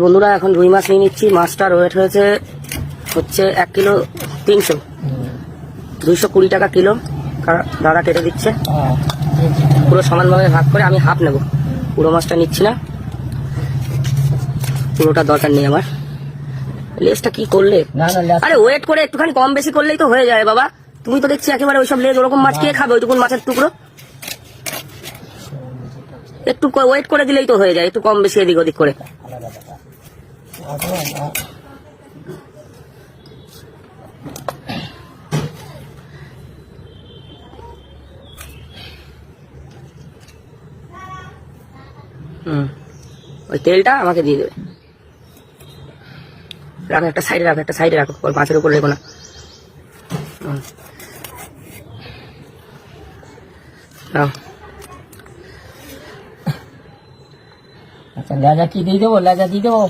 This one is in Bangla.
বন্ধুরা এখন রুই মাছ নিয়ে নিচ্ছি। মাছটার ওয়েট হচ্ছে 1 কিলো 300, 220 টাকা কিলো। দাদা কেটে দিচ্ছে পুরো সমানভাবে ভাগ করে। আমি হাফ নেব, পুরো মাছটা নিচ্ছি না, পুরোটা দরকার নেই আমার। লেজটা কি করলে? আরে ওয়েট করে একটুখানি কম বেশি করলেই তো হয়ে যায় বাবা। তুমি তো দেখছি একেবারে ওইসব লেজ ওরকম মাছ কে খাবে? ওইটুকুন মাছের টুকরো একটু ওয়েট করে দিলেই তো হয়ে যায়, একটু কম বেশি এদিক ওদিক করে। ওই তেলটা আমাকে দিয়ে দেবে। রাখো একটা সাইডে, রাখো একটা সাইডে, রাখো, ওর মাছের উপর রেখো না। আচ্ছা, লেজা কি দিয়ে দেবো? লেজা দিয়ে দেবো।